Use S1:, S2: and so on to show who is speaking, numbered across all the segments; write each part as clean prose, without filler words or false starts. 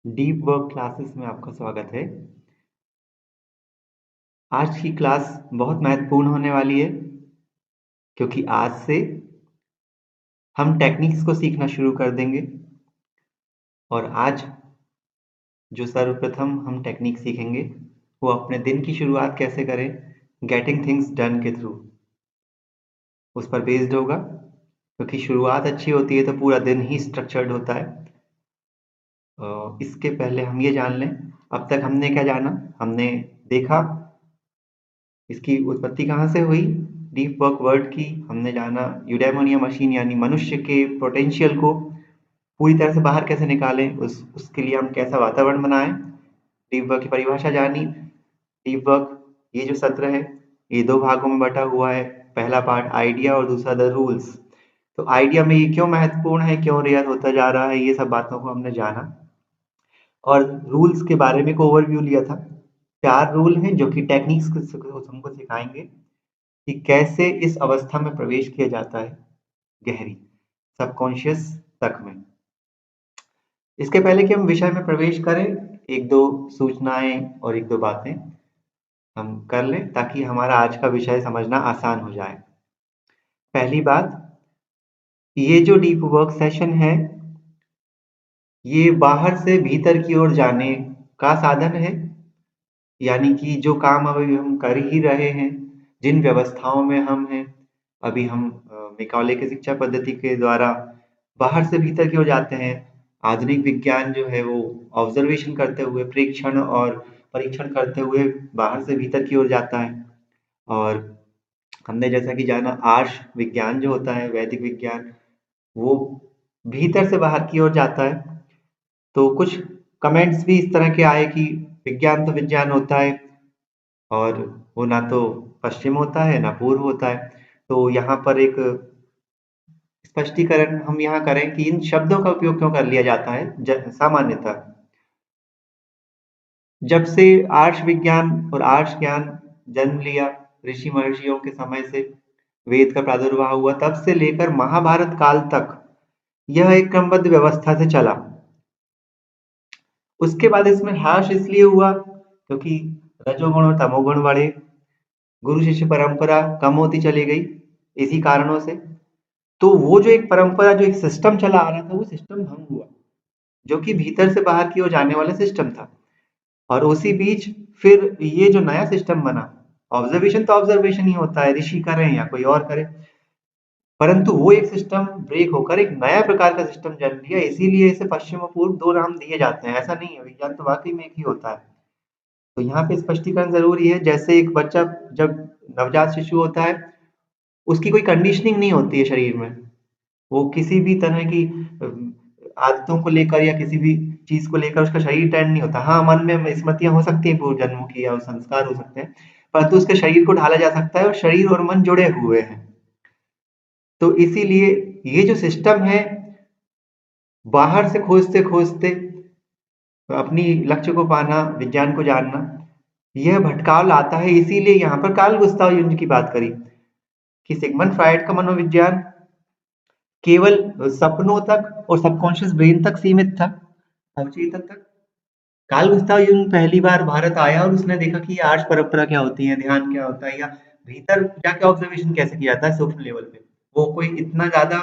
S1: Deep work classes में आपका स्वागत है। आज की क्लास बहुत महत्वपूर्ण होने वाली है क्योंकि आज से हम टेक्निक्स को सीखना शुरू कर देंगे और आज जो सर्वप्रथम हम टेक्निक सीखेंगे वो अपने दिन की शुरुआत कैसे करें, गेटिंग थिंग्स डन के थ्रू उस पर बेस्ड होगा क्योंकि शुरुआत अच्छी होती है तो पूरा दिन ही स्ट्रक्चर्ड होता है। इसके पहले हम ये जान लें, अब तक हमने क्या जाना। हमने देखा इसकी उत्पत्ति कहाँ से हुई, डीप वर्क वर्ड की। हमने जाना यूडेमोनिया मशीन यानी मनुष्य के पोटेंशियल को पूरी तरह से बाहर कैसे निकालें, उसके लिए हम कैसा वातावरण बनाएं। डीप वर्क की परिभाषा जानी। डीप वर्क ये जो सत्र है ये दो भागों में बटा हुआ है। पहला पार्ट आइडिया और दूसरा द रूल्स। तो आइडिया में ये क्यों महत्वपूर्ण है, क्यों रेयर होता जा रहा है, ये सब बातों को हमने जाना और रूल्स के बारे में एक ओवरव्यू लिया था। 4 रूल हैं जो कि टेक्निक्स हमको सिखाएंगे कि कैसे इस अवस्था में प्रवेश किया जाता है, गहरी सबकॉन्शियस तक में। इसके पहले कि हम विषय में प्रवेश करें, एक दो सूचनाएं और एक दो बातें हम कर लें ताकि हमारा आज का विषय समझना आसान हो जाए। पहली बात, ये जो डीप वर्क सेशन है ये बाहर से भीतर की ओर जाने का साधन है, यानी कि जो काम अभी हम कर ही रहे हैं, जिन व्यवस्थाओं में हम हैं, अभी हम मैकाले की शिक्षा पद्धति के द्वारा बाहर से भीतर की ओर जाते हैं। आधुनिक विज्ञान जो है वो ऑब्जर्वेशन करते हुए, प्रेक्षण और परीक्षण करते हुए बाहर से भीतर की ओर जाता है। और हमने जैसा कि जाना आर्ष विज्ञान जो होता है, वैदिक विज्ञान, वो भीतर से बाहर की ओर जाता है। तो कुछ कमेंट्स भी इस तरह के आए कि विज्ञान तो विज्ञान होता है और वो ना तो पश्चिम होता है ना पूर्व होता है। तो यहाँ पर एक स्पष्टीकरण हम यहाँ करें कि इन शब्दों का उपयोग क्यों कर लिया जाता है। सामान्यतः जब से आर्ष विज्ञान और आर्ष ज्ञान जन्म लिया, ऋषि महर्षियों के समय से वेद का प्रादुर्भाव हुआ, तब से लेकर महाभारत काल तक यह एक क्रमबद्ध व्यवस्था से चला। उसके बाद इसमें ह्रास इसलिए हुआ क्योंकि रजोगुण और तमोगुण बढ़े, गुरु शिष्य परंपरा कम होती चली गई इसी कारणों से। तो वो जो एक परंपरा, जो एक सिस्टम चला आ रहा था, वो सिस्टम भंग हुआ, जो कि भीतर से बाहर की ओर जाने वाला सिस्टम था। और उसी बीच फिर ये जो नया सिस्टम बना, ऑब्जर्वेशन तो ऑब्जर्वेशन ही होता है, ऋषि करें या कोई और करे, परंतु वो एक सिस्टम ब्रेक होकर एक नया प्रकार का सिस्टम जन्म लिया। इसीलिए इसे पश्चिम और पूर्व दो नाम दिए जाते हैं, ऐसा नहीं है, विज्ञान तो वाकई में एक ही होता है। तो यहाँ पे स्पष्टीकरण जरूरी है। जैसे एक बच्चा जब नवजात शिशु होता है, उसकी कोई कंडीशनिंग नहीं होती है शरीर में, वो किसी भी तरह की आदतों को लेकर या किसी भी चीज को लेकर उसका शरीर ट्रेंड नहीं होता। हाँ, मन में स्मृतियां हो सकती हैं पूर्व जन्मों की या संस्कार हो सकते हैं, परंतु उसके शरीर को ढाला जा सकता है और शरीर और मन जुड़े हुए हैं। तो इसीलिए ये जो सिस्टम है, बाहर से खोजते खोजते अपनी लक्ष्य को पाना, विज्ञान को जानना, यह भटकाव लाता है। इसीलिए यहाँ पर कार्ल गुस्ताव युंग की बात करी कि सिगमंड फ्राइड का मनोविज्ञान केवल सपनों तक और सबकॉन्शियस ब्रेन तक सीमित था, अवचेतन तक। कार्ल गुस्ताव युंग पहली बार भारत आया और उसने देखा कि आर्ष परंपरा क्या होती है, ध्यान क्या होता है, या भीतर जाके ऑब्जर्वेशन कैसे किया जाता है सूक्ष्म लेवल पे। वो कोई इतना ज्यादा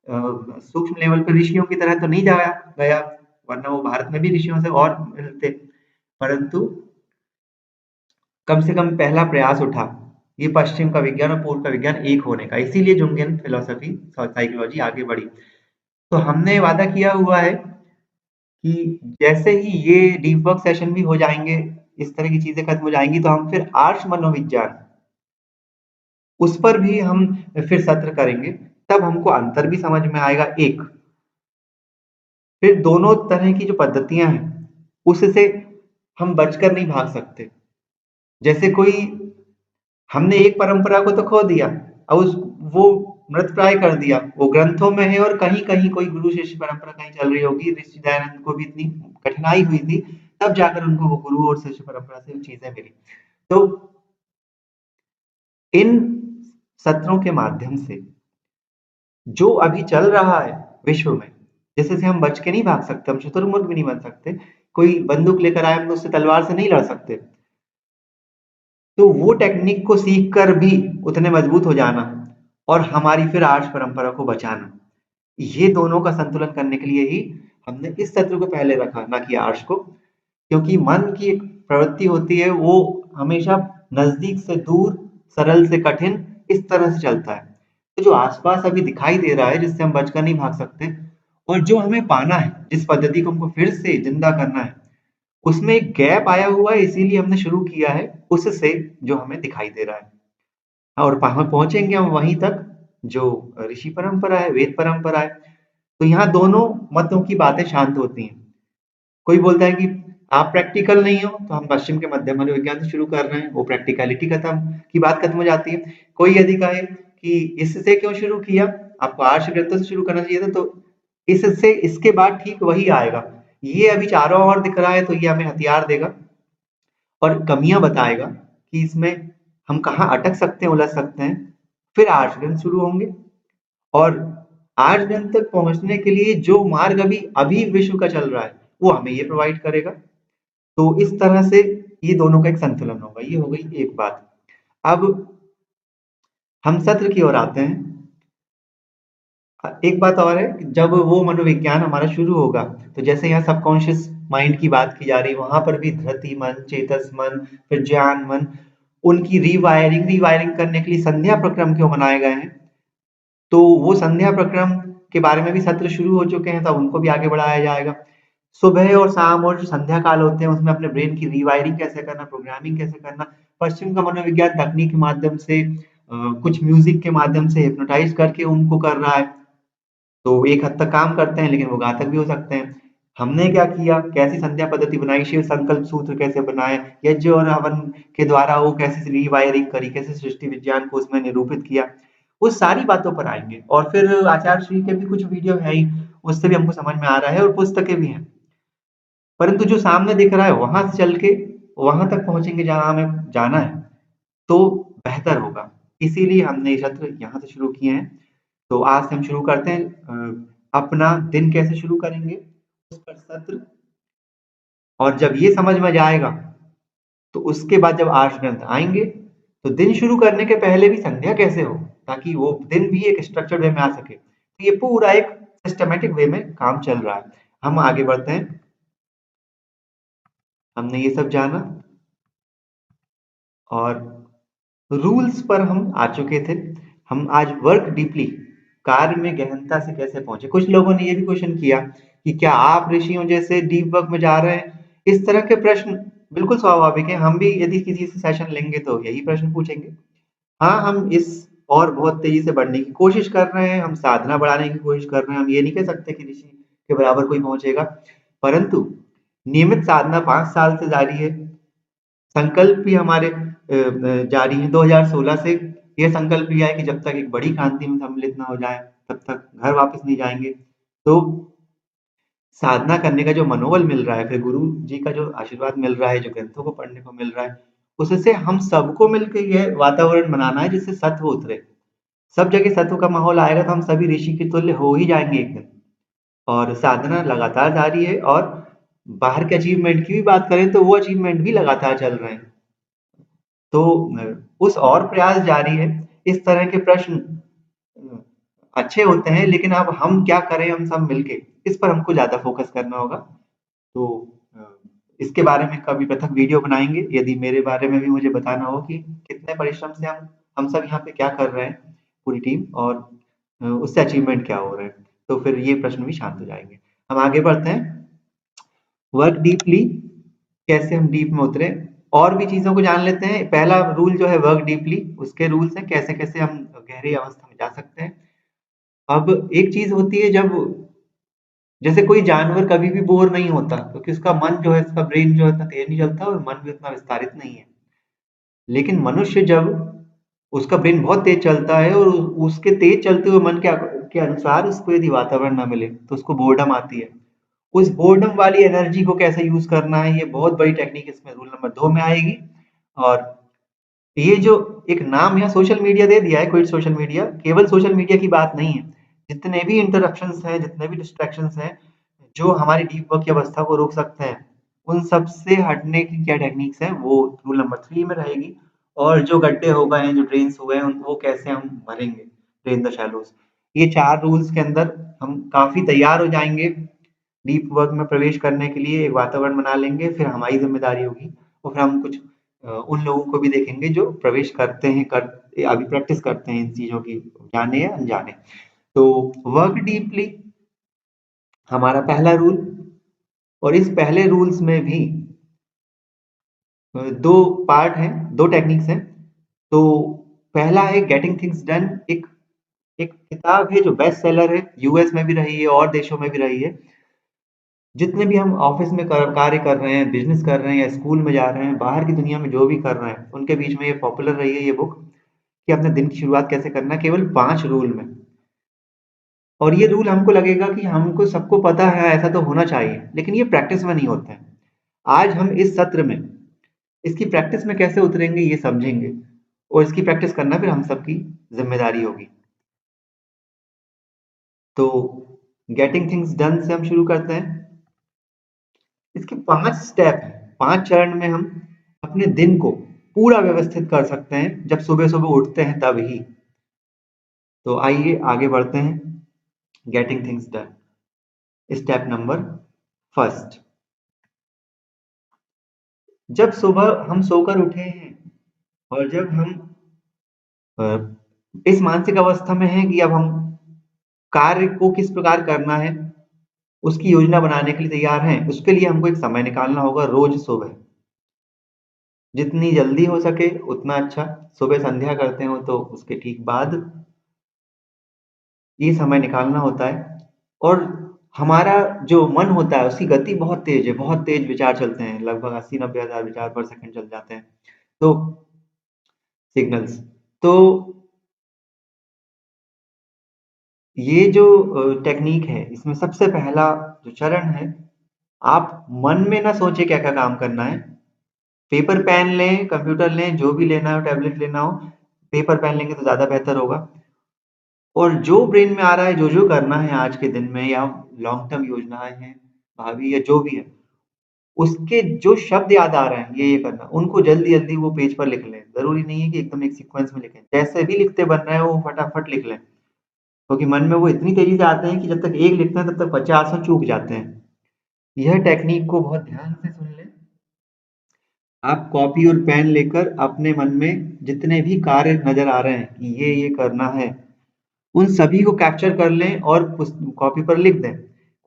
S1: सूक्ष्म लेवल पे ऋषियों की तरह तो नहीं जाया गया, वरना वो भारत में भी ऋषियों से और मिलते, परंतु कम से कम पहला प्रयास उठा ये पश्चिम का विज्ञान और पूर्व का विज्ञान एक होने का। इसीलिए जुंगियन फिलोसफी, साइकोलॉजी आगे बढ़ी। तो हमने वादा किया हुआ है कि जैसे ही ये डीप वर्क सेशन भी हो जाएंगे, इस तरह की चीजें खत्म हो जाएंगी, तो हम फिर आर्ष मनोविज्ञान, उस पर भी हम फिर सत्र करेंगे। तब हमको अंतर भी समझ में आएगा। एक फिर दोनों तरह की जो पद्धतियां हैं उससे हम बचकर नहीं भाग सकते। जैसे कोई, हमने एक परंपरा को तो खो दिया, अब उस वो मृत प्राय कर दिया, वो ग्रंथों में है और कहीं कहीं कोई गुरु शिष्य परंपरा कहीं चल रही होगी। ऋषि दयानंद को भी इतनी कठिनाई हुई थी, तब जाकर उनको वो गुरु और शिष्य परंपरा से चीजें मिली। तो इन सत्रों के माध्यम से जो अभी चल रहा है विश्व में, जैसे से हम बच के नहीं भाग सकते, हम शुतुरमुर्ग भी नहीं बन सकते, कोई बंदूक लेकर आए हम तो उससे तलवार से नहीं लड़ सकते। तो वो टेक्निक को सीख कर भी उतने मजबूत हो जाना और हमारी फिर आर्ष परंपरा को बचाना, ये दोनों का संतुलन करने के लिए ही हमने इस सत्र को पहले रखा, ना कि आर्ष को। क्योंकि मन की एक प्रवृत्ति होती है, वो हमेशा नजदीक से दूर, सरल से कठिन, इस तरह से चलता है। तो जो आसपास अभी दिखाई दे रहा है, जिससे हम बचकर नहीं भाग सकते, और जो हमें पाना है, जिस पद्धति को हमको फिर से जिंदा करना है, उसमें एक गैप आया हुआ है, इसीलिए हमने शुरू किया है उससे, जो हमें दिखाई दे रहा है। और हम पहुंचेंगे हम वहीं तक जो ऋषि परंपरा है, वेद परंपरा है। तो यहाँ दोनों मतों की बातें शांत होती हैं। कोई बोलता है कि आप प्रैक्टिकल नहीं हो, तो हम पश्चिम के मध्य मनोविज्ञान से शुरू कर रहे हैं, वो प्रैक्टिकलिटी खत्म की बात खत्म हो जाती है। कोई यदि कहे कि इससे क्यों शुरू किया, आपको आर्ष ग्रंथों से शुरू करना चाहिए था, तो इससे इसके बाद ठीक वही आएगा। ये अभी चारों ओर दिख रहा है, तो ये हमें हथियार देगा और कमियां बताएगा कि इसमें हम कहाँ अटक सकते हैं, उलझ सकते हैं। फिर आर्ष ग्रंथ शुरू होंगे और आर्ष ग्रंथ तक पहुंचने के लिए जो मार्ग अभी अभी विश्व का चल रहा है, वो हमें ये प्रोवाइड करेगा। तो इस तरह से ये दोनों का एक संतुलन होगा। ये हो गई एक बात। अब हम सत्र की ओर आते हैं। एक बात और है कि जब वो मनोविज्ञान हमारा शुरू होगा, तो जैसे यहाँ सबकॉन्शियस माइंड की बात की जा रही है, वहां पर भी धृति मन, चेतस मन, फिर ज्ञान मन, उनकी रिवायरिंग करने के लिए संध्या प्रक्रम क्यों बनाए गए हैं। तो वो संध्या प्रक्रम के बारे में भी सत्र शुरू हो चुके हैं, तो उनको भी आगे बढ़ाया जाएगा। सुबह और शाम और जो संध्या काल होते हैं, उसमें अपने ब्रेन की रिवायरिंग कैसे करना, प्रोग्रामिंग कैसे करना, पश्चिम का मनोविज्ञान तकनीक के माध्यम से, कुछ म्यूजिक के माध्यम से हिप्नोटाइज करके उनको कर रहा है। तो एक हद तक काम करते हैं, लेकिन वो घातक भी हो सकते हैं। हमने क्या किया, कैसी संध्या पद्धति बनाई, शिव संकल्प सूत्र कैसे बनाए, यज्ञ और हवन के द्वारा वो कैसे रिवायरिंग करी, कैसे सृष्टि विज्ञान को उसमें निरूपित किया, उस सारी बातों पर आएंगे। और फिर आचार्य श्री के भी कुछ वीडियो है ही, उससे भी हमको समझ में आ रहा है, और पुस्तकें भी हैं। परंतु जो सामने दिख रहा है, वहां से चल के वहां तक पहुंचेंगे जहां हमें जाना है, तो बेहतर होगा। इसीलिए हमने ये सत्र यहाँ से शुरू किए हैं। तो आज से हम शुरू करते हैं। अपना दिन कैसे शुरू करेंगे उस पर सत्र। और जब ये समझ में जाएगा, तो उसके बाद जब आर्ष ग्रंथ आएंगे, तो दिन शुरू करने के पहले भी संध्या कैसे हो, ताकि वो दिन भी एक स्ट्रक्चर्ड वे में आ सके। तो ये पूरा एक सिस्टमेटिक वे में काम चल रहा है। हम आगे बढ़ते हैं। हमने ये सब जाना और रूल्स पर हम आ चुके थे। हम आज वर्क डीपली, कार्य में गहनता से कैसे पहुंचे। कुछ लोगों ने ये भी क्वेश्चन किया कि क्या आप ऋषियों जैसे डीप वर्क में जा रहे हैं। इस तरह के प्रश्न बिल्कुल स्वाभाविक है। हम भी यदि किसी से सेशन लेंगे तो यही प्रश्न पूछेंगे। हाँ, हम इस और बहुत तेजी से बढ़ने की कोशिश कर रहे हैं, हम साधना बढ़ाने की कोशिश कर रहे हैं। हम ये नहीं कह सकते कि ऋषि के बराबर कोई पहुंचेगा, परंतु नियमित साधना 5 साल से जारी है। संकल्प भी हमारे जारी है। 2016 से ये संकल्प लिया है कि जब तक एक बड़ी क्रांति में सम्मिलित ना हो जाए, तब तक घर वापस नहीं जाएंगे। तो साधना करने का जो मनोबल मिल रहा है, फिर गुरु जी का जो आशीर्वाद मिल रहा है, जो ग्रंथों को पढ़ने को मिल रहा है, उससे हम सबको मिलकर यह वातावरण बनाना है जिससे सत्व उतरे। सब जगह सत्व का माहौल आएगा, तो हम सभी ऋषि के तुल्य हो ही जाएंगे एक दिन। और साधना लगातार जारी है। और बाहर के अचीवमेंट की भी बात करें, तो वो अचीवमेंट भी लगातार चल रहे हैं। तो उस और प्रयास जारी है। इस तरह के प्रश्न अच्छे होते हैं, लेकिन अब हम क्या करें, हम सब मिलके, इस पर हमको ज्यादा फोकस करना होगा। तो इसके बारे में कभी पृथक वीडियो बनाएंगे। यदि मेरे बारे में भी मुझे बताना हो कि कितने परिश्रम से हम सब यहाँ पे क्या कर रहे हैं, पूरी टीम, और उससे अचीवमेंट क्या हो रहे हैं, तो फिर ये प्रश्न भी शांत हो जाएंगे। हम आगे बढ़ते हैं। वर्क डीपली, कैसे हम डीप में उतरे, और भी चीजों को जान लेते हैं। पहला रूल जो है वर्क डीपली, उसके रूल्स हैं कैसे कैसे हम गहरी अवस्था में जा सकते हैं। अब एक चीज होती है, जब जैसे कोई जानवर कभी भी बोर नहीं होता, क्योंकि उसका मन जो है, उसका ब्रेन जो है इतना तेज नहीं चलता, और मन भी उतना विस्तारित नहीं है। लेकिन मनुष्य, जब उसका ब्रेन बहुत तेज चलता है, और उसके तेज चलते हुए मन के अनुसार उसको यदि वातावरण ना मिले, तो उसको बोर्डम आती है। उस बोर्डम वाली एनर्जी को कैसे यूज करना है, ये बहुत बड़ी टेक्निक इसमें रूल नंबर 2 में आएगी। और ये जो एक नाम यहाँ सोशल मीडिया दे दिया है, क्विट सोशल मीडिया, केवल सोशल मीडिया की बात नहीं है। जितने भी इंटरप्शंस हैं, जितने भी डिस्ट्रैक्शंस हैं, जो हमारी डीप वर्क की अवस्था को रोक सकते हैं, उन सब से हटने की क्या टेक्निक्स हैं, वो रूल नंबर 3 में रहेगी। और जो गड्ढे हो गए हैं, जो ड्रेन्स हुए हैं, वो कैसे हम भरेंगे, ड्रेन द शैलोज। ये 4 रूल्स के अंदर हम काफ़ी तैयार हो जाएँगे, डीप वर्क में प्रवेश करने के लिए एक वातावरण बना लेंगे, फिर हमारी ज़िम्मेदारी होगी और फिर हम कुछ उन लोगों को भी देखेंगे जो प्रवेश करते हैं, अभी प्रैक्टिस करते हैं इन चीज़ों की, जाने या अनजाने। तो वर्क डीपली हमारा पहला रूल, और इस पहले रूल्स में भी 2 पार्ट हैं, 2 टेक्निक्स हैं। तो पहला है गेटिंग थिंग्स डन। एक एक किताब है जो बेस्ट सेलर है, यूएस में भी रही है और देशों में भी रही है। जितने भी हम ऑफिस में कार्य कर रहे हैं, बिजनेस कर रहे हैं या स्कूल में जा रहे हैं, बाहर की दुनिया में जो भी कर रहे हैं, उनके बीच में ये पॉपुलर रही है ये बुक, कि अपने दिन की शुरुआत कैसे करना है, केवल 5 रूल में। और ये रूल हमको लगेगा कि हमको सबको पता है, ऐसा तो होना चाहिए, लेकिन ये प्रैक्टिस में नहीं होते हैं। आज हम इस सत्र में इसकी प्रैक्टिस में कैसे उतरेंगे ये समझेंगे, और इसकी प्रैक्टिस करना फिर हम सबकी जिम्मेदारी होगी। तो गेटिंग थिंग्स डन से हम शुरू करते हैं। इसके 5 स्टेप हैं, 5 चरण में हम अपने दिन को पूरा व्यवस्थित कर सकते हैं, जब सुबह-सुबह उठते हैं तब ही। तो आइए आगे बढ़ते हैं। Getting things done. Step number first, जब सुबह हम सोकर उठे हैं और जब हम अ, इस मानसिक अवस्था में हैं कि अब हम कार्य को किस प्रकार करना है, उसकी योजना बनाने के लिए तैयार हैं, उसके लिए हमको एक समय निकालना होगा रोज सुबह। जितनी जल्दी हो सके उतना अच्छा। सुबह संध्या करते हो तो उसके ठीक बाद ये समय निकालना होता है। और हमारा जो मन होता है उसकी गति बहुत तेज है, बहुत तेज विचार चलते हैं, लगभग 80-90 हजार विचार पर सेकंड चल जाते हैं। तो सिग्नल्स, तो ये जो टेक्निक है, इसमें सबसे पहला जो चरण है, आप मन में ना सोचे क्या क्या काम करना है। पेपर पेन लें, कंप्यूटर लें, जो भी लेना हो, टैबलेट लेना हो, पेपर पेन लेंगे तो ज्यादा बेहतर होगा। और जो ब्रेन में आ रहा है, जो जो करना है आज के दिन में, या लॉन्ग टर्म योजनाएं हैं, भावी या जो भी है, उसके जो शब्द याद आ रहे हैं, ये करना, उनको जल्दी जल्दी वो पेज पर लिख लें। जरूरी नहीं है कि एकदम एक सीक्वेंस में लिखें, जैसे भी लिखते बन रहे हैं वो फटाफट लिख लें, क्योंकि मन में वो इतनी तेजी से आते हैं कि जब तक एक लिखते हैं तब तक 50 चूक जाते हैं। यह टेक्निक को बहुत ध्यान से सुन लें। आप कॉपी और पेन लेकर अपने मन में जितने भी कार्य नजर आ रहे हैं कि ये करना है, उन सभी को कैप्चर कर लें और कॉपी पर लिख दें।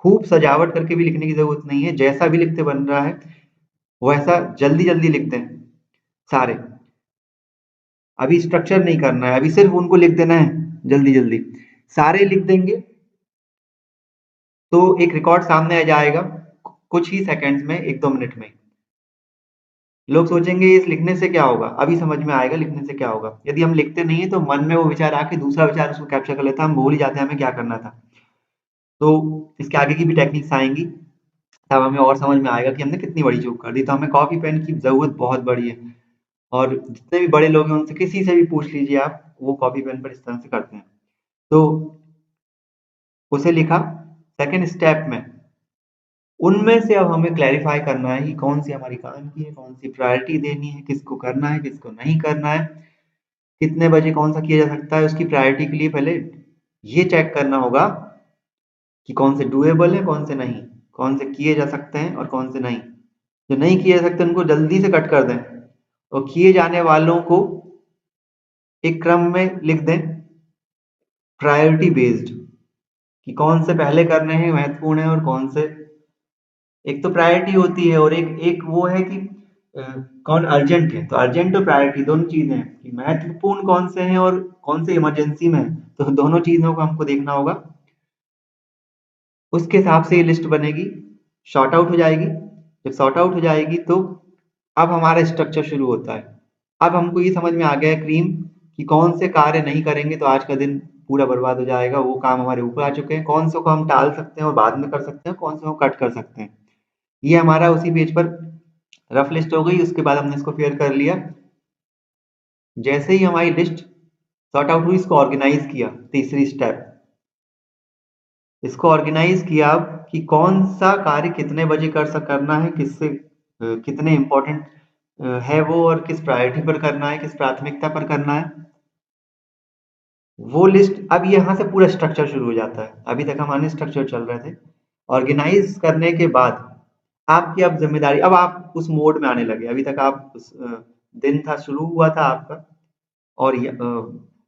S1: खूब सजावट करके भी लिखने की जरूरत नहीं है, जैसा भी लिखते बन रहा है वैसा जल्दी जल्दी लिख दें सारे। अभी स्ट्रक्चर नहीं करना है, अभी सिर्फ उनको लिख देना है जल्दी जल्दी। सारे लिख देंगे तो एक रिकॉर्ड सामने आ जाएगा कुछ ही सेकंड्स में, 1-2 मिनट में। लोग सोचेंगे इस लिखने से क्या होगा, अभी समझ में आएगा लिखने से क्या होगा। यदि हम लिखते नहीं है तो मन में वो विचार आके दूसरा विचार उसको कैप्चर कर लेता है, हम भूल ही जाते हैं हमें क्या करना था। तो इसके आगे की भी टेक्निक्स आएंगी, तब हमें और समझ में आएगा कि हमने कितनी बड़ी चूक कर दी। तो हमें कॉपी पेन की जरूरत बहुत बड़ी है, और जितने भी बड़े लोग हैं उनसे किसी से भी पूछ लीजिए आप, वो कॉपी पेन पर इस तरह से करते हैं। तो उसे लिखा। सेकेंड स्टेप में उनमें से अब हमें क्लैरिफाई करना है कि कौन सी हमारी काम की है, कौन सी प्रायोरिटी देनी है, किसको करना है, किसको नहीं करना है, कितने बजे कौन सा किया जा सकता है। उसकी प्रायोरिटी के लिए पहले ये चेक करना होगा कि कौन से डुएबल है, कौन से नहीं, कौन से किए जा सकते हैं और कौन से नहीं। जो नहीं किए जा सकते उनको जल्दी से कट कर दें, और किए जाने वालों को एक क्रम में लिख दें, प्रायोरिटी बेस्ड, कि कौन से पहले करने हैं, महत्वपूर्ण है, और कौन से, एक तो प्रायोरिटी होती है और एक एक वो है कि अ, कौन अर्जेंट है। तो अर्जेंट और प्रायोरिटी दोनों चीजें हैं, कि महत्वपूर्ण कौन से हैं और कौन से इमरजेंसी में है, तो दोनों चीजों को हमको देखना होगा। उसके हिसाब से ये लिस्ट बनेगी, शॉर्ट आउट हो जाएगी। जब शॉर्ट आउट हो जाएगी तो अब हमारा स्ट्रक्चर शुरू होता है। अब हमको ये समझ में आ गया है क्रीम, कि कौन से कार्य नहीं करेंगे तो आज का दिन पूरा बर्बाद हो जाएगा। वो काम हमारे ऊपर आ चुके हैं, कौन से को हम टाल सकते हैं और बाद में कर सकते हैं, कौन से को कट कर सकते हैं। ये हमारा उसी पेज पर रफ लिस्ट हो गई। उसके बाद हमने इसको फेयर कर लिया। जैसे ही हमारी लिस्ट सॉर्ट आउट हुई, इसको ऑर्गेनाइज किया, तीसरी स्टेप, इसको ऑर्गेनाइज किया अब कि कौन सा कार्य कितने बजे करना है, किससे कितने इम्पोर्टेंट है वो, और किस प्रायोरिटी पर करना है, किस प्राथमिकता पर करना है, वो लिस्ट। अब यहाँ से पूरा स्ट्रक्चर शुरू हो जाता है। अभी तक हम अनस्ट्रक्चर चल रहे थे। ऑर्गेनाइज करने के बाद आपकी अब जिम्मेदारी, अब आप उस मोड में आने लगे। अभी तक आप दिन था, शुरू हुआ था आपका, और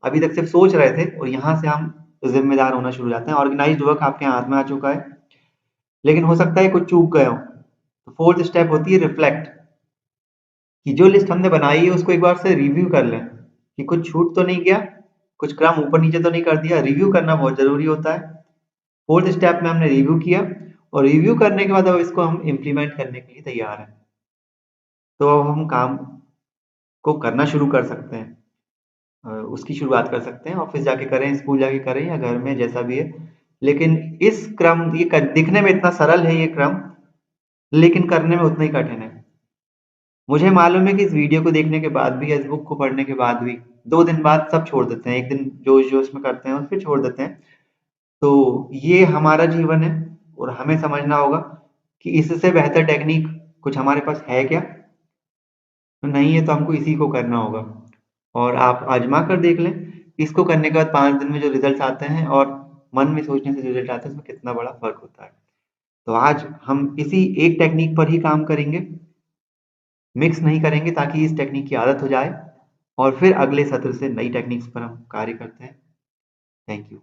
S1: अभी तक सिर्फ सोच रहे थे, और यहाँ से हम जिम्मेदार होना शुरू हो जाते हैं। ऑर्गेनाइज्ड वर्क आपके हाथ में आ चुका है, लेकिन हो सकता है कुछ चूक गए हो। तो फोर्थ स्टेप होती है रिफ्लेक्ट, कि जो लिस्ट हमने बनाई है उसको एक बार से रिव्यू कर लें कि कुछ छूट तो नहीं गया, कुछ क्रम ऊपर नीचे तो नहीं कर दिया। रिव्यू करना बहुत जरूरी होता है। फोर्थ स्टेप में हमने रिव्यू किया, और रिव्यू करने के बाद अब इसको हम इम्प्लीमेंट करने के लिए तैयार हैं। तो अब हम काम को करना शुरू कर सकते हैं, उसकी शुरुआत कर सकते हैं। ऑफिस जाके करें, स्कूल जाके करें, या घर में, जैसा भी है। लेकिन इस क्रम, दिखने में इतना सरल है ये क्रम, लेकिन करने में उतना ही कठिन है। मुझे मालूम है कि इस वीडियो को देखने के बाद भी, इस बुक को पढ़ने के बाद भी 2 दिन बाद सब छोड़ देते हैं। एक दिन जोश जोश में करते हैं और फिर छोड़ देते हैं। तो ये हमारा जीवन है, और हमें समझना होगा कि इससे बेहतर टेक्निक कुछ हमारे पास है क्या। तो नहीं है तो हमको इसी को करना होगा, और आप आजमा कर देख लें। इसको करने के बाद 5 दिन में जो रिजल्ट आते हैं, और मन में सोचने से जो रिजल्ट आता है, उसमें कितना बड़ा फर्क होता है। तो आज हम इसी एक टेक्निक पर ही काम करेंगे, मिक्स नहीं करेंगे, ताकि इस टेक्निक की आदत हो जाए, और फिर अगले सत्र से नई टेक्निक्स पर हम कार्य करते हैं। Thank you.